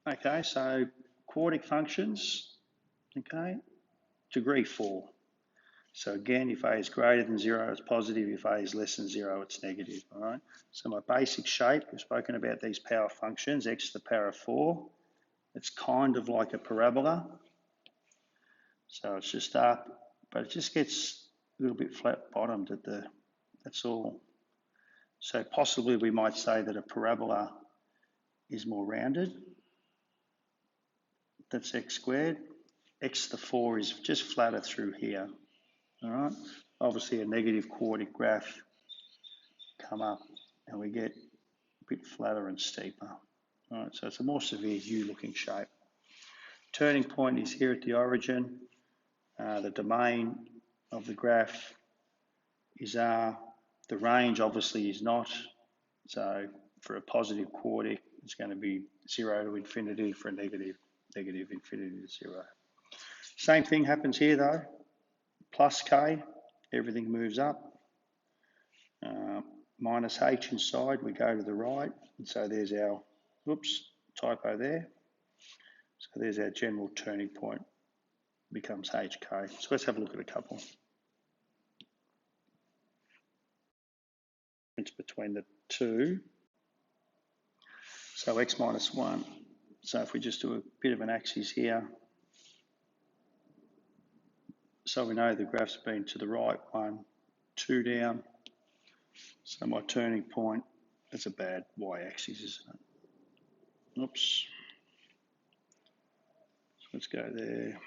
Okay, so quartic functions, okay, degree 4. So again, if A is greater than 0, it's positive. If A is less than 0, it's negative, all right? So my basic shape, we've spoken about these power functions, x to the power of 4. It's kind of like a parabola. So it's just up, but it just gets a little bit flat-bottomed at the, that's all. So possibly we might say that a parabola is more rounded. That's x squared. X to the 4 is just flatter through here, all right? Obviously a negative quartic graph come up and we get a bit flatter and steeper. All right, so it's a more severe U-looking shape. Turning point is here at the origin. The domain of the graph is R. The range obviously is not. So for a positive quartic, it's going to be 0 to infinity. For a negative, negative infinity to 0. Same thing happens here though. Plus K, everything moves up. Minus H inside, we go to the right. And so there's our, whoops, typo there. So there's our general turning point, becomes HK. So let's have a look at a couple. Between the two. So x minus 1. So if we just do a bit of an axis here. So we know the graph's been to the right, 1, 2 down. So my turning point, that's a bad y-axis, isn't it? Oops. So let's go there.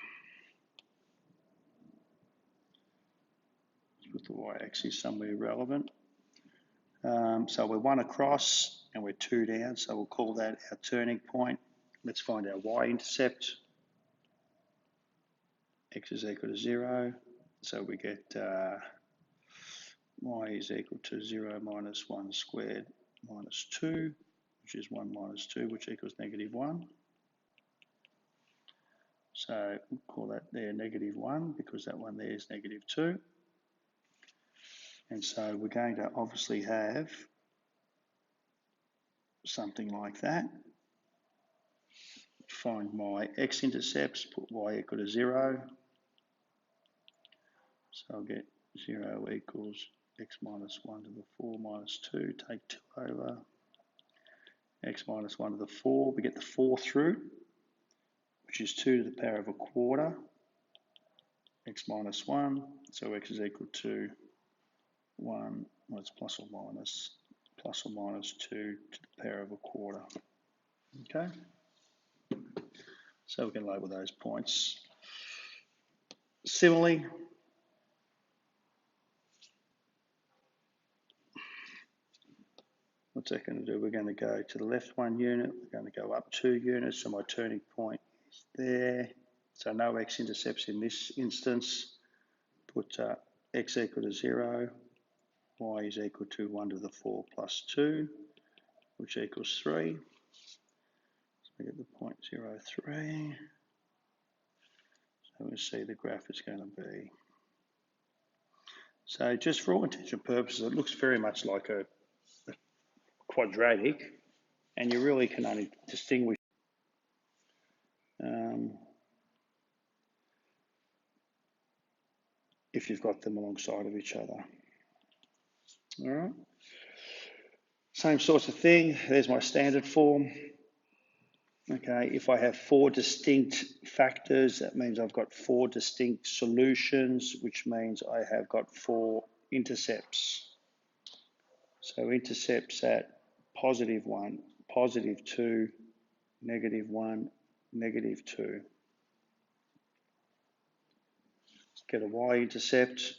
Let's put the y-axis somewhere relevant. So we're 1 across and we're 2 down, so we'll call that our turning point. Let's find our y-intercept. X is equal to 0, so we get y is equal to 0 minus 1 squared minus 2, which is 1 minus 2, which equals negative 1. So we'll call that there negative 1 because that one there is negative 2. And so we're going to obviously have something like that. Find my x-intercepts, put y equal to 0. So I'll get 0 equals x minus 1 to the 4 minus 2, take 2 over. X minus 1 to the 4, we get the 4 through, which is 2 to the power of a quarter. X minus 1, so x is equal to 1, well it's plus or minus 2 to the power of a quarter. Okay, so we can label those points. Similarly, what's that going to do? We're going to go to the left 1 unit, we're going to go up 2 units, so my turning point is there. So no x-intercepts in this instance. Put x equal to 0, y is equal to 1 to the 4 plus 2, which equals 3. So we get the point 0, 3. So we see the graph is going to be. So just for all intents and purposes, it looks very much like a quadratic, and you really can only distinguish if you've got them alongside of each other. All right. Same sorts of thing. There's my standard form. Okay, if I have 4 distinct factors, that means I've got 4 distinct solutions, which means I have got 4 intercepts. So intercepts at positive 1, positive 2, negative 1, negative 2. Get a y-intercept.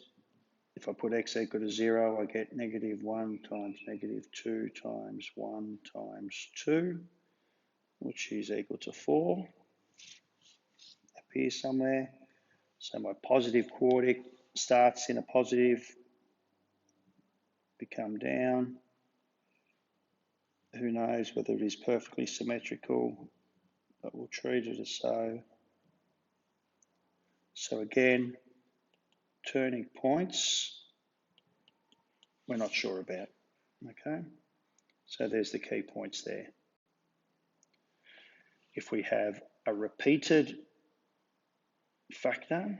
If I put x equal to 0, I get negative 1 times negative 2 times 1 times 2, which is equal to 4. Up here somewhere. So my positive quartic starts in a positive, become down. Who knows whether it is perfectly symmetrical, but we'll treat it as so. So again, turning points, we're not sure about, okay? So there's the key points there. if we have a repeated factor,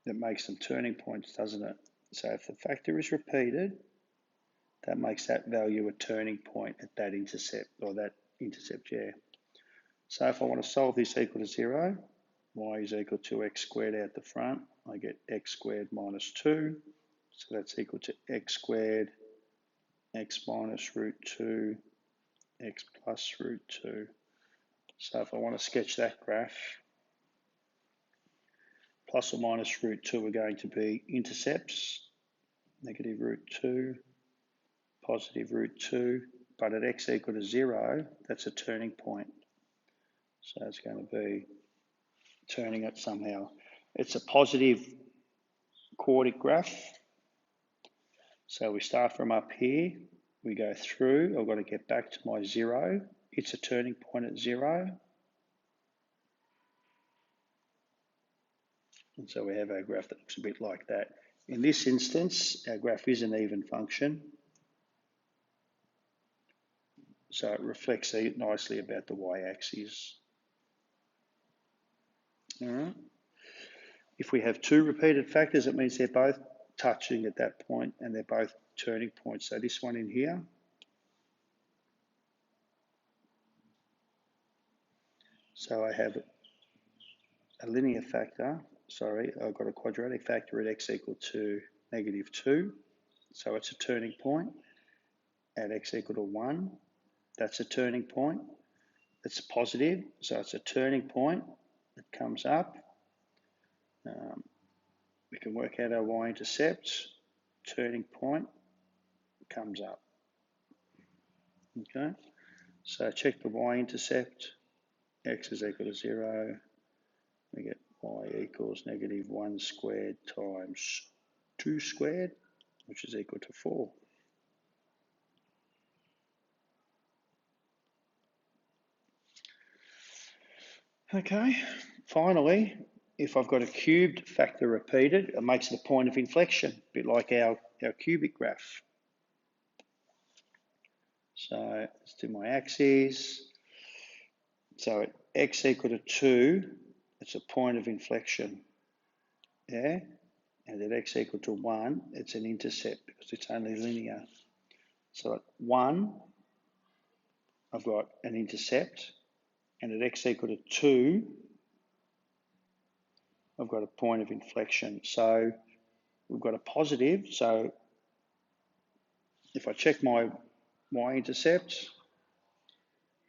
that makes them turning points, doesn't it? So if the factor is repeated, that makes that value a turning point at that intercept, or that intercept, yeah. So if I want to solve this equal to 0, y is equal to x squared out the front, I get x squared minus 2. So that's equal to x squared, x minus root 2, x plus root 2. So if I want to sketch that graph, plus or minus root 2 are going to be intercepts, negative root 2, positive root 2, but at x equal to 0, that's a turning point. So it's going to be turning it somehow. It's a positive quartic graph. So we start from up here, we go through, I've got to get back to my 0. It's a turning point at 0. And so we have our graph that looks a bit like that. In this instance, our graph is an even function. So it reflects nicely about the y-axis. All right. If we have two repeated factors, it means they're both touching at that point and they're both turning points. So this one in here, so I have a linear factor, I've got a quadratic factor at x equal to negative 2. So it's a turning point at x equal to 1. That's a turning point. It's positive, so it's a turning point. It comes up. We can work out our y-intercept. Turning point comes up. Okay, so check the y-intercept. X is equal to 0. We get y equals negative 1 squared times 2 squared, which is equal to 4. Okay, finally, if I've got a cubed factor repeated, it makes it a point of inflection, a bit like our cubic graph. So let's do my axes. So at x equal to 2, it's a point of inflection. Yeah, and at x equal to 1, it's an intercept because it's only linear. So at 1, I've got an intercept, and at x equal to 2, I've got a point of inflection. So we've got a positive. So if I check my y-intercept,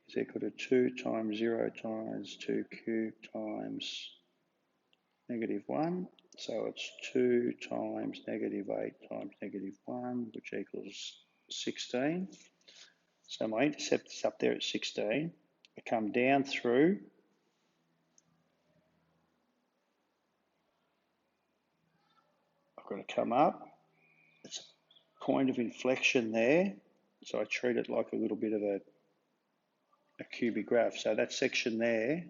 is equal to 2 times 0 times 2 cubed times negative 1. So it's 2 times negative 8 times negative 1, which equals 16. So my intercept is up there at 16. I come down through. I've got to come up. It's a point of inflection there. So I treat it like a little bit of a cubic graph. So that section there,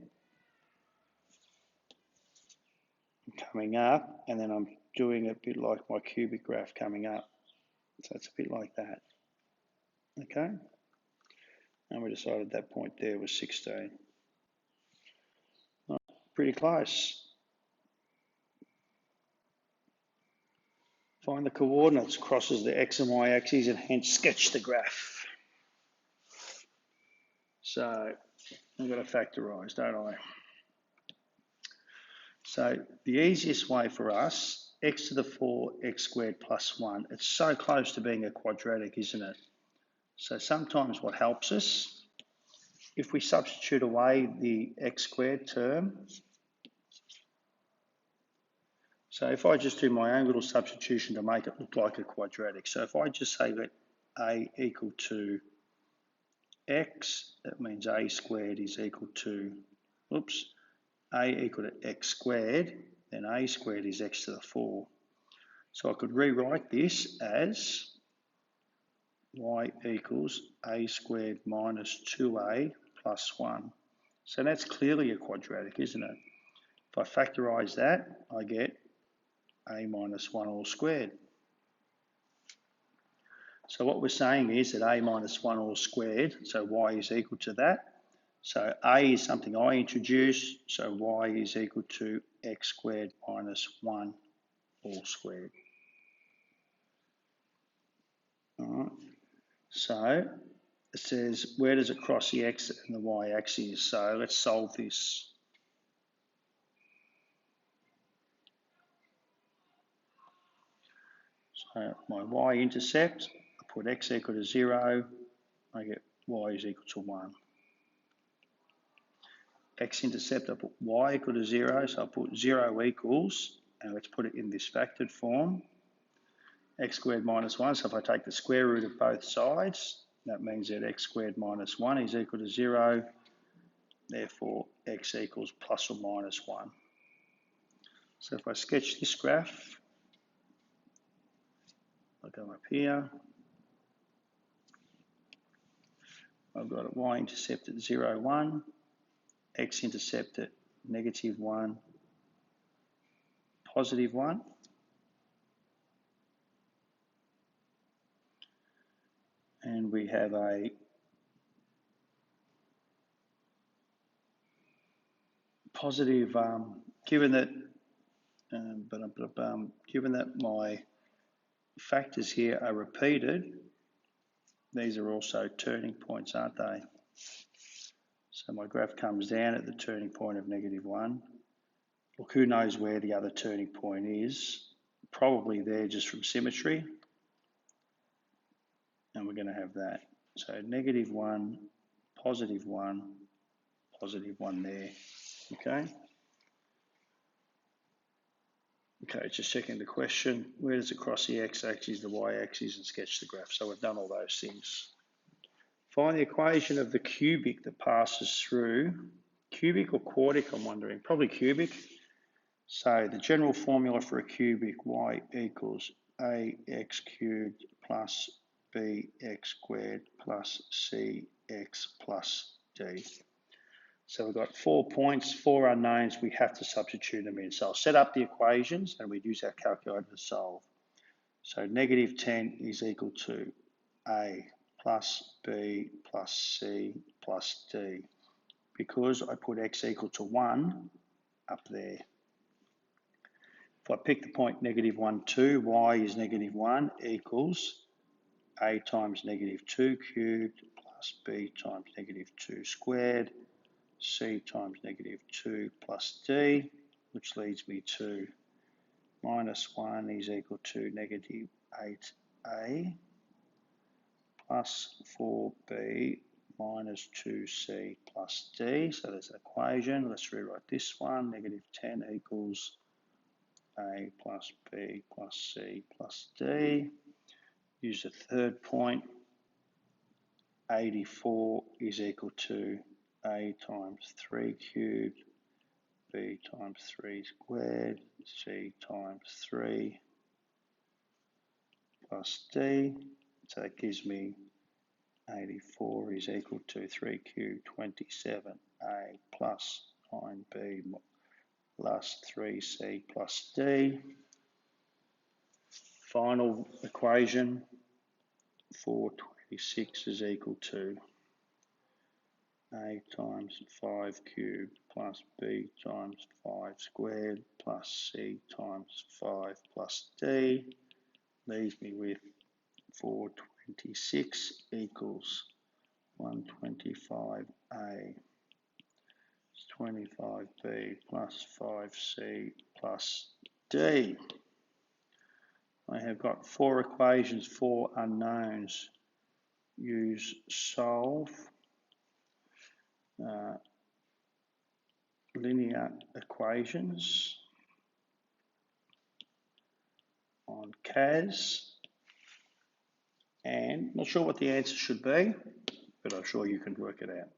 I'm coming up, and then I'm doing a bit like my cubic graph coming up. So it's a bit like that. Okay? And we decided that point there was 16. Pretty close. Find the coordinates, crosses the x and y axes, and hence sketch the graph. So I've got to factorise, don't I? So the easiest way for us, x to the 4, x squared plus 1, it's so close to being a quadratic, isn't it? So sometimes what helps us, if we substitute away the x squared term, so if I just do my own little substitution to make it look like a quadratic, so if I just say that a equal to x, that means a squared is equal to, a equal to x squared, then a squared is x to the 4. So I could rewrite this as y equals a squared minus 2a plus 1. So that's clearly a quadratic, isn't it? If I factorise that, I get a minus 1 all squared. So what we're saying is that a minus 1 all squared, so y is equal to that, So a is something I introduced, so y is equal to x squared minus 1 all squared. All right. So it says, where does it cross the x and the y axis? So let's solve this. So my y-intercept, I put x equal to 0, I get y is equal to 1. X-intercept, I put y equal to 0, so I put 0 equals, and let's put it in this factored form, x squared minus 1, so if I take the square root of both sides, that means that x squared minus 1 is equal to 0, therefore x equals plus or minus 1. So if I sketch this graph, I'll go up here, I've got a y-intercept at 0, 1, x-intercept at -1, +1, and we have a positive, given that my factors here are repeated, these are also turning points, aren't they? So my graph comes down at the turning point of -1. Look, who knows where the other turning point is? Probably there just from symmetry. And we're going to have that. So -1, +1, +1 there. Okay. Okay, just checking the question. Where does it cross the x-axis, the y-axis, and sketch the graph? So we've done all those things. Find the equation of the cubic that passes through. Cubic or quartic, I'm wondering. Probably cubic. So the general formula for a cubic, y equals ax cubed plus bx squared plus cx plus d. So we've got 4 points, 4 unknowns, we have to substitute them in. So I'll set up the equations and we use our calculator to solve. So -10 is equal to a plus b plus c plus d, because I put x equal to 1 up there. If I pick the point -1, 2, y is -1 equals a times -2 cubed plus b times -2 squared, c times -2 plus d, which leads me to -1 is equal to -8a plus 4b minus 2c plus d. So there's an equation. Let's rewrite this one. -10 equals a plus b plus c plus d. Use the third point. 84 is equal to a times 3 cubed, b times 3 squared, c times 3 plus d. So that gives me 84 is equal to 3 cubed, 27a plus 9b plus 3c plus d. Final equation, 426 is equal to a times 5 cubed plus b times 5 squared plus c times 5 plus d. Leaves me with 426 equals 125a 25b plus 5c plus d. I have got 4 equations, 4 unknowns. Use solve. Linear equations on CAS, and not sure what the answer should be, but I'm sure you can work it out.